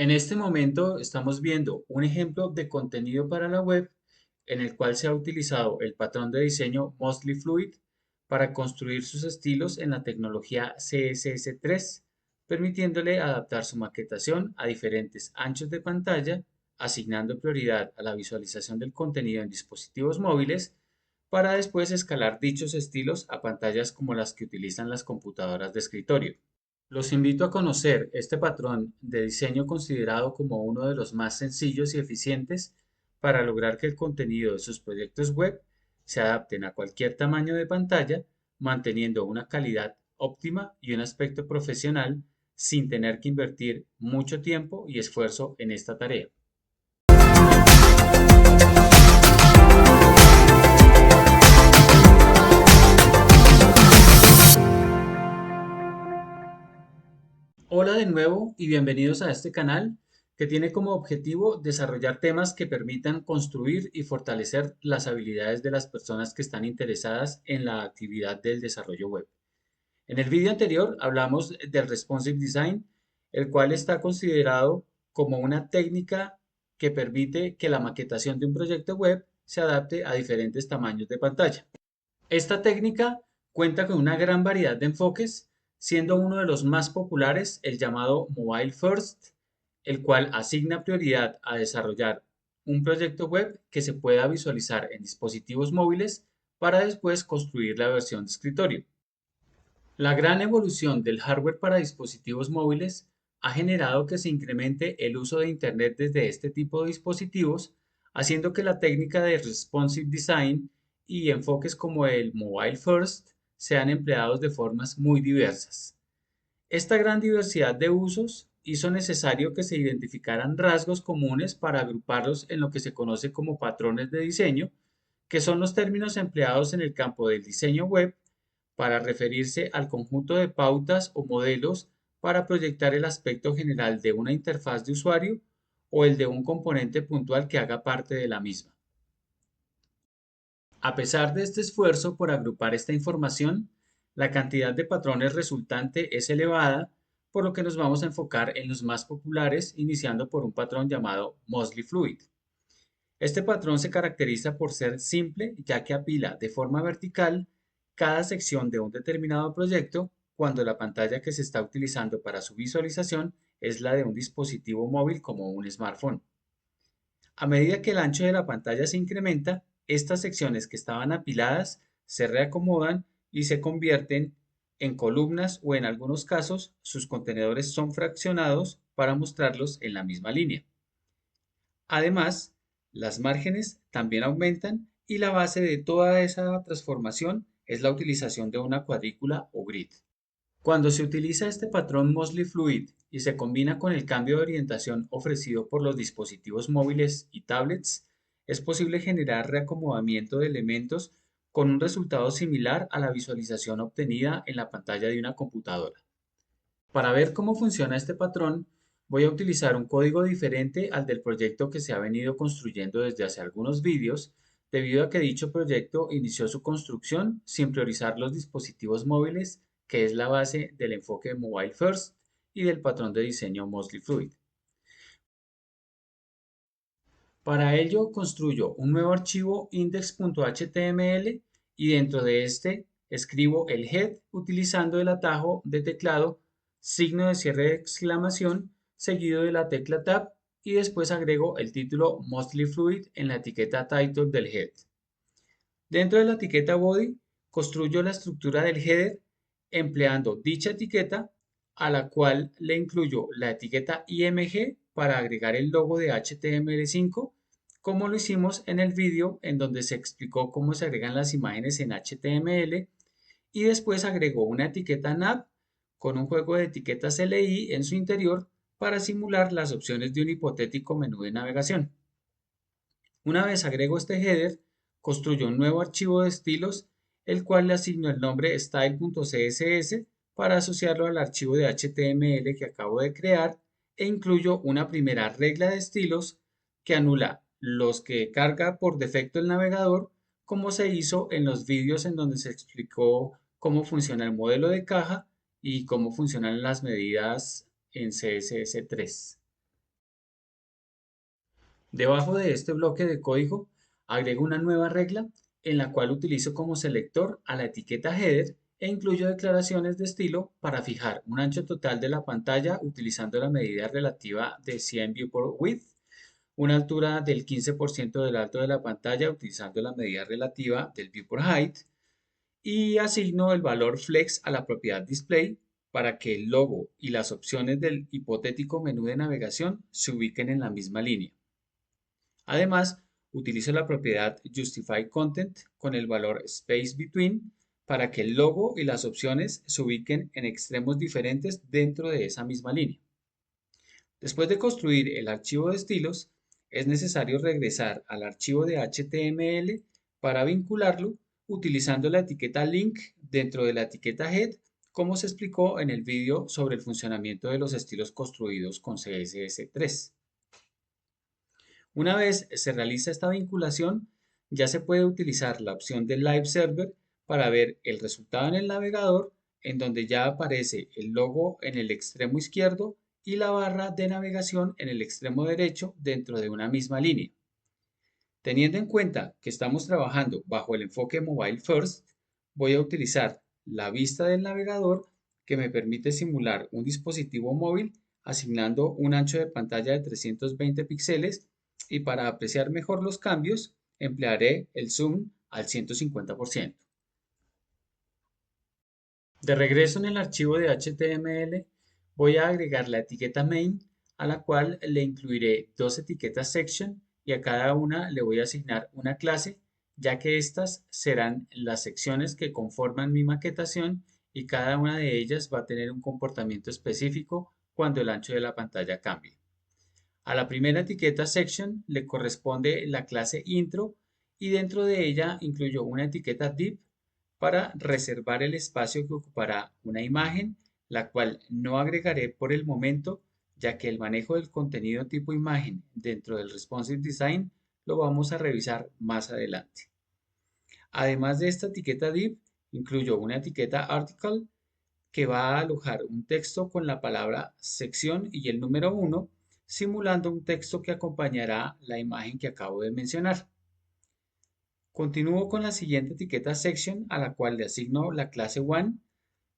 En este momento estamos viendo un ejemplo de contenido para la web en el cual se ha utilizado el patrón de diseño Mostly Fluid para construir sus estilos en la tecnología CSS3, permitiéndole adaptar su maquetación a diferentes anchos de pantalla, asignando prioridad a la visualización del contenido en dispositivos móviles para después escalar dichos estilos a pantallas como las que utilizan las computadoras de escritorio. Los invito a conocer este patrón de diseño considerado como uno de los más sencillos y eficientes para lograr que el contenido de sus proyectos web se adapten a cualquier tamaño de pantalla, manteniendo una calidad óptima y un aspecto profesional sin tener que invertir mucho tiempo y esfuerzo en esta tarea. Hola de nuevo y bienvenidos a este canal que tiene como objetivo desarrollar temas que permitan construir y fortalecer las habilidades de las personas que están interesadas en la actividad del desarrollo web. En el vídeo anterior hablamos del responsive design, el cual está considerado como una técnica que permite que la maquetación de un proyecto web se adapte a diferentes tamaños de pantalla. Esta técnica cuenta con una gran variedad de enfoques, siendo uno de los más populares el llamado Mobile First, el cual asigna prioridad a desarrollar un proyecto web que se pueda visualizar en dispositivos móviles para después construir la versión de escritorio. La gran evolución del hardware para dispositivos móviles ha generado que se incremente el uso de Internet desde este tipo de dispositivos, haciendo que la técnica de responsive design y enfoques como el mobile first sean empleados de formas muy diversas. Esta gran diversidad de usos hizo necesario que se identificaran rasgos comunes para agruparlos en lo que se conoce como patrones de diseño, que son los términos empleados en el campo del diseño web para referirse al conjunto de pautas o modelos para proyectar el aspecto general de una interfaz de usuario o el de un componente puntual que haga parte de la misma. A pesar de este esfuerzo por agrupar esta información, la cantidad de patrones resultante es elevada, por lo que nos vamos a enfocar en los más populares, iniciando por un patrón llamado Mostly Fluid. Este patrón se caracteriza por ser simple, ya que apila de forma vertical cada sección de un determinado proyecto cuando la pantalla que se está utilizando para su visualización es la de un dispositivo móvil como un smartphone. A medida que el ancho de la pantalla se incrementa, estas secciones que estaban apiladas se reacomodan y se convierten en columnas o en algunos casos sus contenedores son fraccionados para mostrarlos en la misma línea. Además, las márgenes también aumentan y la base de toda esa transformación es la utilización de una cuadrícula o grid. Cuando se utiliza este patrón Mostly Fluid y se combina con el cambio de orientación ofrecido por los dispositivos móviles y tablets, es posible generar reacomodamiento de elementos con un resultado similar a la visualización obtenida en la pantalla de una computadora. Para ver cómo funciona este patrón, voy a utilizar un código diferente al del proyecto que se ha venido construyendo desde hace algunos vídeos, debido a que dicho proyecto inició su construcción sin priorizar los dispositivos móviles, que es la base del enfoque Mobile First y del patrón de diseño Mostly Fluid. Para ello, construyo un nuevo archivo index.html y dentro de este escribo el head utilizando el atajo de teclado signo de cierre de exclamación seguido de la tecla Tab y después agrego el título Mostly Fluid en la etiqueta title del head. Dentro de la etiqueta body construyo la estructura del header empleando dicha etiqueta a la cual le incluyo la etiqueta img para agregar el logo de HTML5 como lo hicimos en el vídeo en donde se explicó cómo se agregan las imágenes en HTML y después agregó una etiqueta nav con un juego de etiquetas LI en su interior para simular las opciones de un hipotético menú de navegación. Una vez agrego este header, construyo un nuevo archivo de estilos, el cual le asigno el nombre style.css para asociarlo al archivo de HTML que acabo de crear e incluyo una primera regla de estilos que anula los que carga por defecto el navegador, como se hizo en los vídeos en donde se explicó cómo funciona el modelo de caja y cómo funcionan las medidas en CSS3. Debajo de este bloque de código agrego una nueva regla en la cual utilizo como selector a la etiqueta header e incluyo declaraciones de estilo para fijar un ancho total de la pantalla utilizando la medida relativa de 100 viewport width, una altura del 15% del alto de la pantalla utilizando la medida relativa del viewport height y asigno el valor flex a la propiedad display para que el logo y las opciones del hipotético menú de navegación se ubiquen en la misma línea. Además, utilizo la propiedad justifiedContent con el valor spaceBetween para que el logo y las opciones se ubiquen en extremos diferentes dentro de esa misma línea. Después de construir el archivo de estilos, es necesario regresar al archivo de HTML para vincularlo utilizando la etiqueta link dentro de la etiqueta head, como se explicó en el vídeo sobre el funcionamiento de los estilos construidos con CSS3. Una vez se realiza esta vinculación, ya se puede utilizar la opción de Live Server para ver el resultado en el navegador, en donde ya aparece el logo en el extremo izquierdo y la barra de navegación en el extremo derecho dentro de una misma línea. Teniendo en cuenta que estamos trabajando bajo el enfoque Mobile First, voy a utilizar la vista del navegador que me permite simular un dispositivo móvil asignando un ancho de pantalla de 320 píxeles y para apreciar mejor los cambios emplearé el zoom al 150%. De regreso en el archivo de HTML voy a agregar la etiqueta main a la cual le incluiré dos etiquetas section y a cada una le voy a asignar una clase, ya que estas serán las secciones que conforman mi maquetación y cada una de ellas va a tener un comportamiento específico cuando el ancho de la pantalla cambie. A la primera etiqueta section le corresponde la clase intro y dentro de ella incluyo una etiqueta div para reservar el espacio que ocupará una imagen, la cual no agregaré por el momento, ya que el manejo del contenido tipo imagen dentro del responsive design lo vamos a revisar más adelante. Además de esta etiqueta div, incluyo una etiqueta article que va a alojar un texto con la palabra sección y el número 1, simulando un texto que acompañará la imagen que acabo de mencionar. Continúo con la siguiente etiqueta section a la cual le asigno la clase one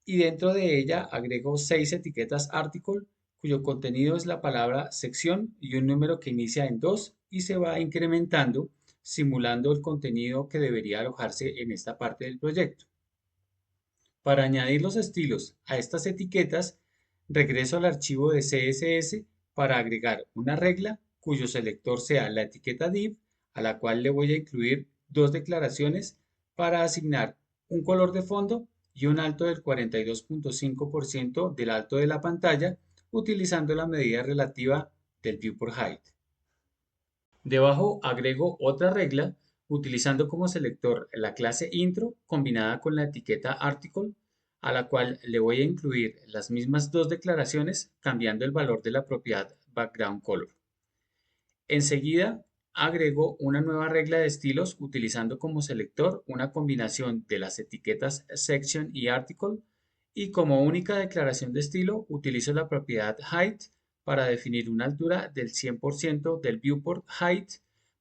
y dentro de ella agrego 6 etiquetas article cuyo contenido es la palabra sección y un número que inicia en 2 y se va incrementando simulando el contenido que debería alojarse en esta parte del proyecto. Para añadir los estilos a estas etiquetas, regreso al archivo de CSS para agregar una regla cuyo selector sea la etiqueta div, a la cual le voy a incluir dos declaraciones para asignar un color de fondo y un alto del 42.5% del alto de la pantalla utilizando la medida relativa del viewport height. Debajo agrego otra regla utilizando como selector la clase intro combinada con la etiqueta article, a la cual le voy a incluir las mismas dos declaraciones cambiando el valor de la propiedad background color. Enseguida agrego una nueva regla de estilos utilizando como selector una combinación de las etiquetas section y article y como única declaración de estilo utilizo la propiedad height para definir una altura del 100% del viewport height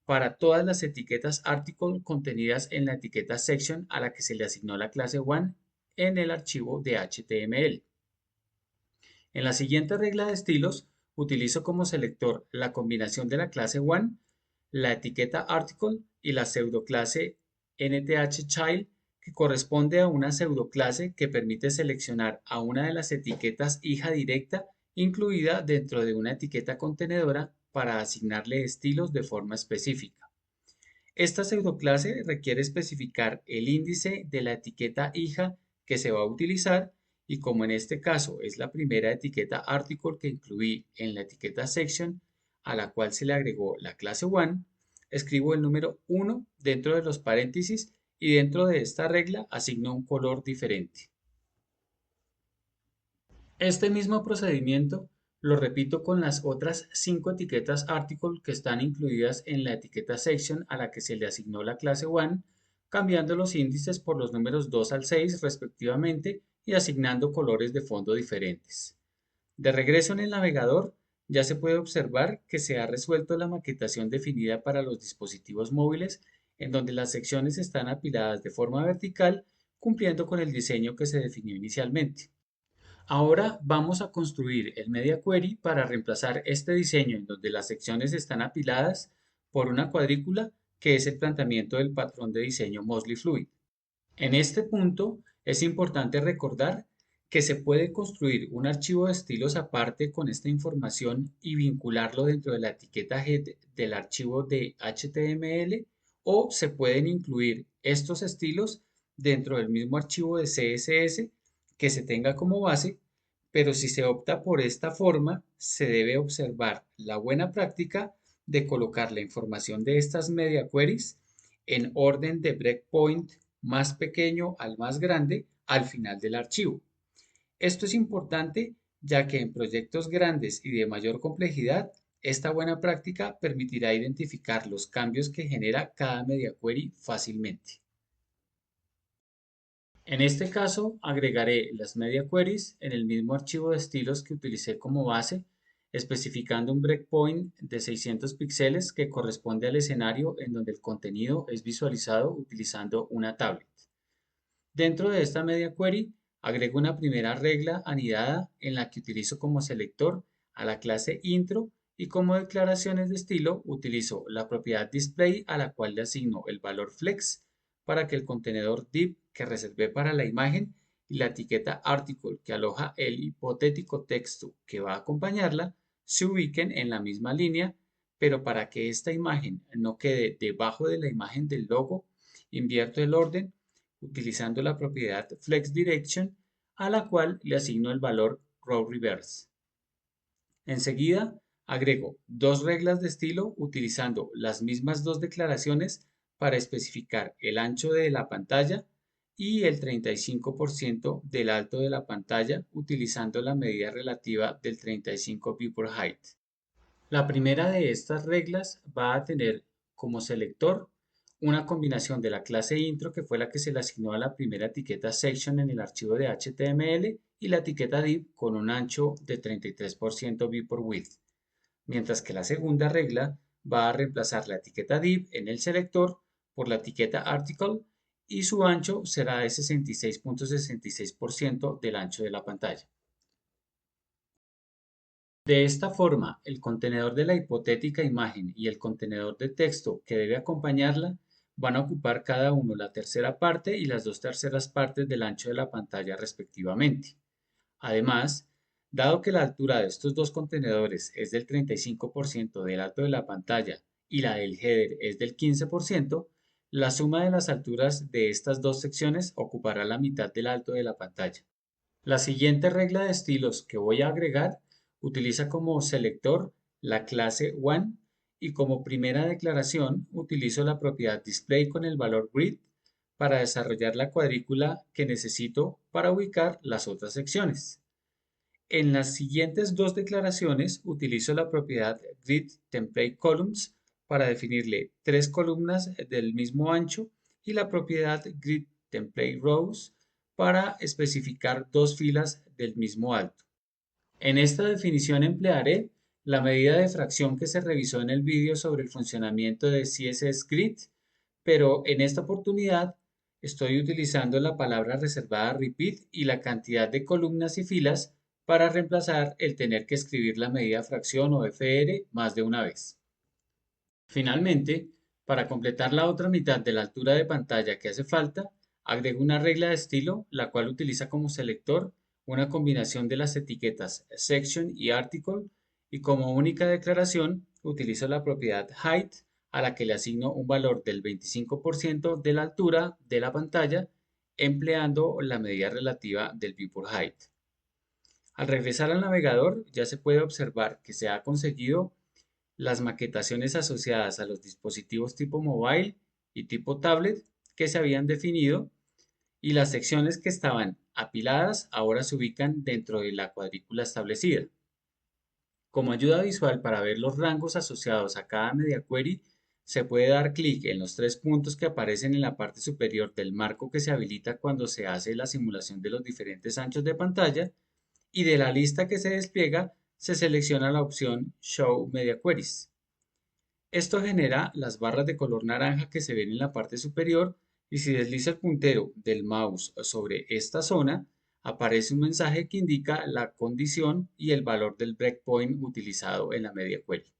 para todas las etiquetas article contenidas en la etiqueta section a la que se le asignó la clase one en el archivo de HTML. En la siguiente regla de estilos utilizo como selector la combinación de la clase one, la etiqueta article y la pseudoclase nthchild que corresponde a una pseudoclase que permite seleccionar a una de las etiquetas hija directa incluida dentro de una etiqueta contenedora para asignarle estilos de forma específica. Esta pseudoclase requiere especificar el índice de la etiqueta hija que se va a utilizar y como en este caso es la primera etiqueta article que incluí en la etiqueta section a la cual se le agregó la clase one, escribo el número 1 dentro de los paréntesis y dentro de esta regla asigno un color diferente. Este mismo procedimiento lo repito con las otras 5 etiquetas article que están incluidas en la etiqueta section a la que se le asignó la clase one, cambiando los índices por los números 2 al 6 respectivamente y asignando colores de fondo diferentes. De regreso en el navegador, ya se puede observar que se ha resuelto la maquetación definida para los dispositivos móviles, en donde las secciones están apiladas de forma vertical, cumpliendo con el diseño que se definió inicialmente. Ahora vamos a construir el Media Query para reemplazar este diseño en donde las secciones están apiladas por una cuadrícula, que es el planteamiento del patrón de diseño Mosley Fluid. En este punto es importante recordar que se puede construir un archivo de estilos aparte con esta información y vincularlo dentro de la etiqueta head del archivo de HTML, o se pueden incluir estos estilos dentro del mismo archivo de CSS que se tenga como base, pero si se opta por esta forma, se debe observar la buena práctica de colocar la información de estas media queries en orden de breakpoint más pequeño al más grande al final del archivo. Esto es importante ya que en proyectos grandes y de mayor complejidad, esta buena práctica permitirá identificar los cambios que genera cada media query fácilmente. En este caso, agregaré las media queries en el mismo archivo de estilos que utilicé como base, especificando un breakpoint de 600 píxeles que corresponde al escenario en donde el contenido es visualizado utilizando una tablet. Dentro de esta media query, agrego una primera regla anidada en la que utilizo como selector a la clase intro, y como declaraciones de estilo utilizo la propiedad display, a la cual le asigno el valor flex para que el contenedor div que reservé para la imagen y la etiqueta article que aloja el hipotético texto que va a acompañarla se ubiquen en la misma línea, pero para que esta imagen no quede debajo de la imagen del logo, invierto el orden utilizando la propiedad flexDirection, a la cual le asigno el valor row reverse. Enseguida agrego dos reglas de estilo utilizando las mismas dos declaraciones para especificar el ancho de la pantalla y el 35% del alto de la pantalla utilizando la medida relativa del 35 viewport height. La primera de estas reglas va a tener como selector una combinación de la clase intro, que fue la que se le asignó a la primera etiqueta section en el archivo de HTML, y la etiqueta div con un ancho de 33% viewport width, mientras que la segunda regla va a reemplazar la etiqueta div en el selector por la etiqueta article, y su ancho será de 66.66% del ancho de la pantalla. De esta forma, el contenedor de la hipotética imagen y el contenedor de texto que debe acompañarla van a ocupar cada uno la tercera parte y las dos terceras partes del ancho de la pantalla respectivamente. Además, dado que la altura de estos dos contenedores es del 35% del alto de la pantalla y la del header es del 15%, la suma de las alturas de estas dos secciones ocupará la mitad del alto de la pantalla. La siguiente regla de estilos que voy a agregar utiliza como selector la clase one, y como primera declaración utilizo la propiedad display con el valor grid para desarrollar la cuadrícula que necesito para ubicar las otras secciones. En las siguientes dos declaraciones utilizo la propiedad grid template columns para definirle tres columnas del mismo ancho, y la propiedad grid template rows para especificar dos filas del mismo alto. En esta definición emplearé la medida de fracción que se revisó en el vídeo sobre el funcionamiento de CSS Grid, pero en esta oportunidad estoy utilizando la palabra reservada repeat y la cantidad de columnas y filas para reemplazar el tener que escribir la medida fracción o FR más de una vez. Finalmente, para completar la otra mitad de la altura de pantalla que hace falta, agrego una regla de estilo, la cual utiliza como selector una combinación de las etiquetas section y article, y como única declaración utilizo la propiedad height, a la que le asigno un valor del 25% de la altura de la pantalla, empleando la medida relativa del viewport height. Al regresar al navegador, ya se puede observar que se ha conseguido las maquetaciones asociadas a los dispositivos tipo mobile y tipo tablet que se habían definido, y las secciones que estaban apiladas ahora se ubican dentro de la cuadrícula establecida. Como ayuda visual para ver los rangos asociados a cada media query, se puede dar clic en los tres puntos que aparecen en la parte superior del marco que se habilita cuando se hace la simulación de los diferentes anchos de pantalla, y de la lista que se despliega se selecciona la opción Show Media Queries. Esto genera las barras de color naranja que se ven en la parte superior y si desliza el puntero del mouse sobre esta zona, aparece un mensaje que indica la condición y el valor del breakpoint utilizado en la media query.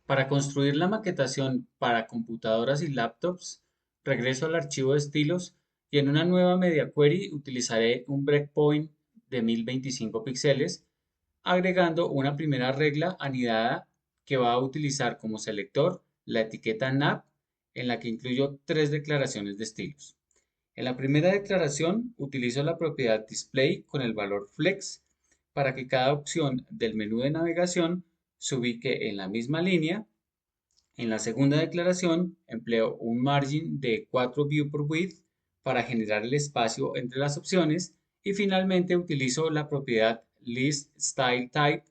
Para construir la maquetación para computadoras y laptops, regreso al archivo de estilos y en una nueva media query utilizaré un breakpoint de 1025 píxeles, agregando una primera regla anidada que va a utilizar como selector la etiqueta nav, en la que incluyo tres declaraciones de estilos. En la primera declaración utilizo la propiedad display con el valor flex para que cada opción del menú de navegación se ubique en la misma línea. En la segunda declaración empleo un margin de 4 view por width para generar el espacio entre las opciones y finalmente utilizo la propiedad list style type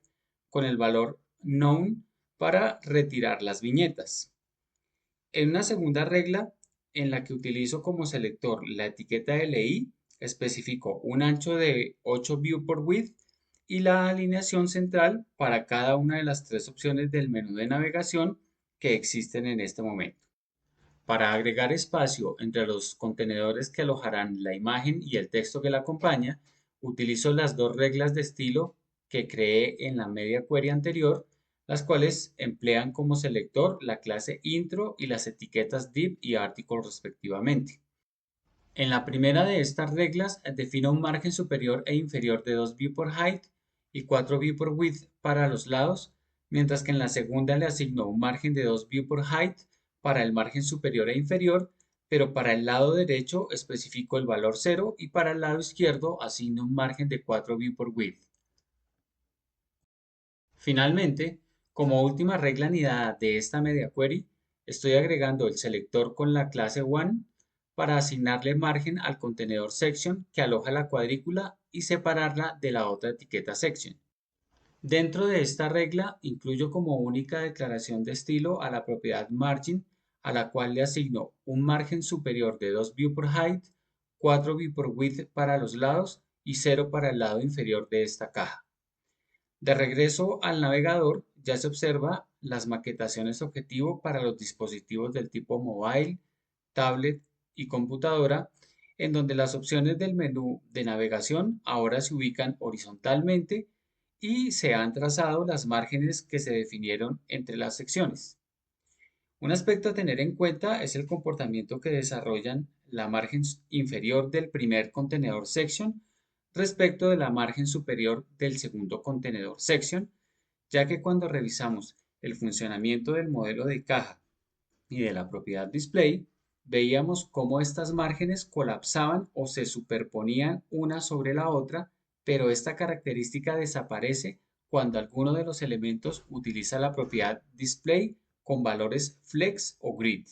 con el valor known para retirar las viñetas. En una segunda regla en la que utilizo como selector la etiqueta LI, especifico un ancho de 8 view por width y la alineación central para cada una de las tres opciones del menú de navegación que existen en este momento. Para agregar espacio entre los contenedores que alojarán la imagen y el texto que la acompaña, utilizo las dos reglas de estilo que creé en la media query anterior, las cuales emplean como selector la clase intro y las etiquetas div y article respectivamente. En la primera de estas reglas defino un margen superior e inferior de 2 view por height y 4 view por width para los lados, mientras que en la segunda le asigno un margen de 2 view por height para el margen superior e inferior, pero para el lado derecho especifico el valor 0 y para el lado izquierdo asigno un margen de 4 view por width. Finalmente, como última regla anidada de esta media query, estoy agregando el selector con la clase one para asignarle margen al contenedor section que aloja la cuadrícula y separarla de la otra etiqueta section. Dentro de esta regla incluyo como única declaración de estilo a la propiedad margin, a la cual le asigno un margen superior de 2 view por height, 4 view por width para los lados y 0 para el lado inferior de esta caja. De regreso al navegador, ya se observa las maquetaciones objetivo para los dispositivos del tipo mobile, tablet y computadora, en donde las opciones del menú de navegación ahora se ubican horizontalmente y se han trazado las márgenes que se definieron entre las secciones. Un aspecto a tener en cuenta es el comportamiento que desarrollan la margen inferior del primer contenedor section respecto de la margen superior del segundo contenedor section, ya que cuando revisamos el funcionamiento del modelo de caja y de la propiedad display, veíamos cómo estas márgenes colapsaban o se superponían una sobre la otra, pero esta característica desaparece cuando alguno de los elementos utiliza la propiedad display con valores flex o grid.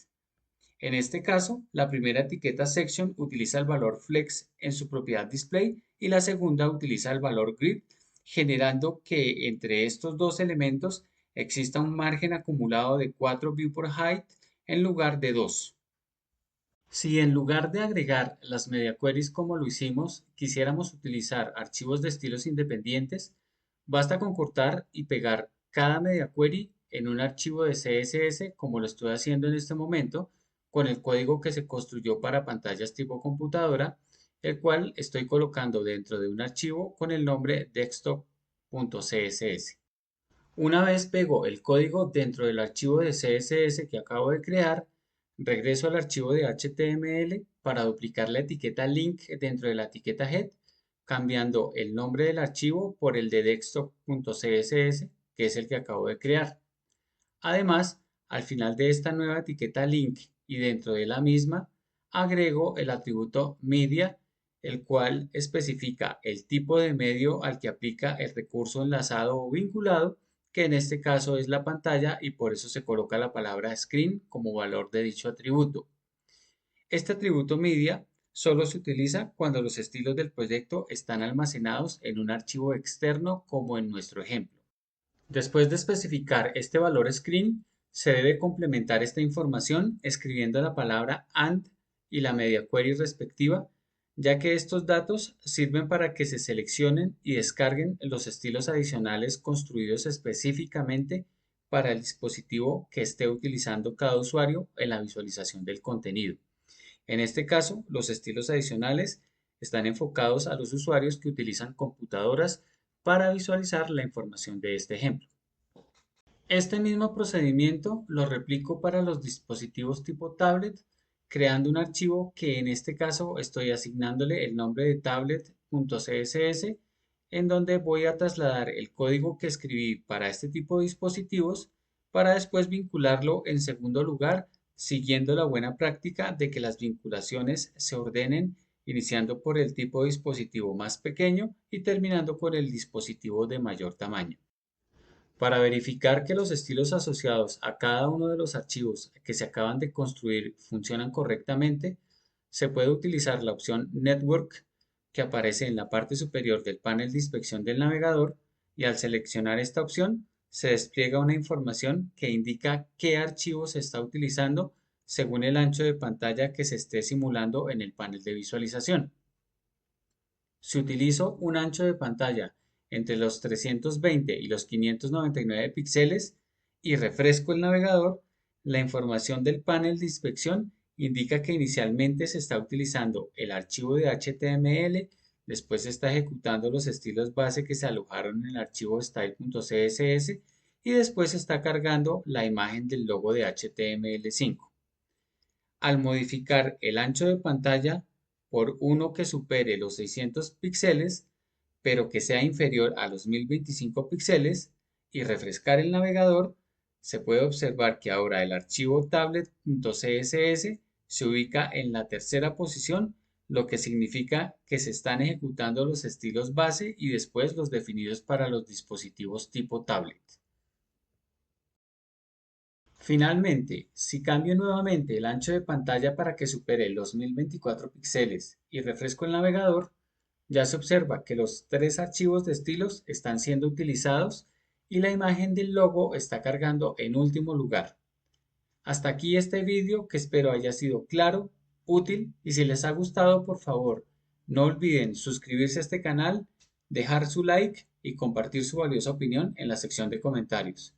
En este caso, la primera etiqueta section utiliza el valor flex en su propiedad display y la segunda utiliza el valor grid, generando que entre estos dos elementos exista un margen acumulado de 4 view por height en lugar de 2. Si en lugar de agregar las media queries como lo hicimos, quisiéramos utilizar archivos de estilos independientes, basta con cortar y pegar cada media query en un archivo de CSS como lo estoy haciendo en este momento, con el código que se construyó para pantallas tipo computadora, el cual estoy colocando dentro de un archivo con el nombre desktop.css. Una vez pego el código dentro del archivo de CSS que acabo de crear, regreso al archivo de HTML para duplicar la etiqueta link dentro de la etiqueta head, cambiando el nombre del archivo por el de desktop.css, que es el que acabo de crear. Además, al final de esta nueva etiqueta link y dentro de la misma, agrego el atributo media, el cual especifica el tipo de medio al que aplica el recurso enlazado o vinculado, que en este caso es la pantalla y por eso se coloca la palabra screen como valor de dicho atributo. Este atributo media solo se utiliza cuando los estilos del proyecto están almacenados en un archivo externo como en nuestro ejemplo. Después de especificar este valor screen, se debe complementar esta información escribiendo la palabra and y la media query respectiva, ya que estos datos sirven para que se seleccionen y descarguen los estilos adicionales construidos específicamente para el dispositivo que esté utilizando cada usuario en la visualización del contenido. En este caso, los estilos adicionales están enfocados a los usuarios que utilizan computadoras para visualizar la información de este ejemplo. Este mismo procedimiento lo replico para los dispositivos tipo tablet, creando un archivo que en este caso estoy asignándole el nombre de tablet.css, en donde voy a trasladar el código que escribí para este tipo de dispositivos para después vincularlo en segundo lugar, siguiendo la buena práctica de que las vinculaciones se ordenen iniciando por el tipo de dispositivo más pequeño y terminando por el dispositivo de mayor tamaño. Para verificar que los estilos asociados a cada uno de los archivos que se acaban de construir funcionan correctamente, se puede utilizar la opción Network que aparece en la parte superior del panel de inspección del navegador, y al seleccionar esta opción se despliega una información que indica qué archivo se está utilizando según el ancho de pantalla que se esté simulando en el panel de visualización. Si utilizo un ancho de pantalla entre los 320 y los 599 píxeles y refresco el navegador, la información del panel de inspección indica que inicialmente se está utilizando el archivo de HTML, después se está ejecutando los estilos base que se alojaron en el archivo style.css y después se está cargando la imagen del logo de HTML5. Al modificar el ancho de pantalla por uno que supere los 600 píxeles, pero que sea inferior a los 1025 píxeles, y refrescar el navegador, se puede observar que ahora el archivo tablet.css se ubica en la tercera posición, lo que significa que se están ejecutando los estilos base y después los definidos para los dispositivos tipo tablet. Finalmente, si cambio nuevamente el ancho de pantalla para que supere los 1024 píxeles y refresco el navegador, ya se observa que los tres archivos de estilos están siendo utilizados y la imagen del logo está cargando en último lugar. Hasta aquí este vídeo, que espero haya sido claro, útil, y si les ha gustado, por favor, no olviden suscribirse a este canal, dejar su like y compartir su valiosa opinión en la sección de comentarios.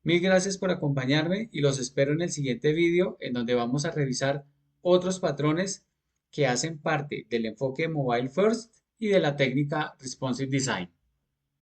Mil gracias por acompañarme y los espero en el siguiente vídeo, en donde vamos a revisar otros patrones que hacen parte del enfoque Mobile First y de la técnica Responsive Design.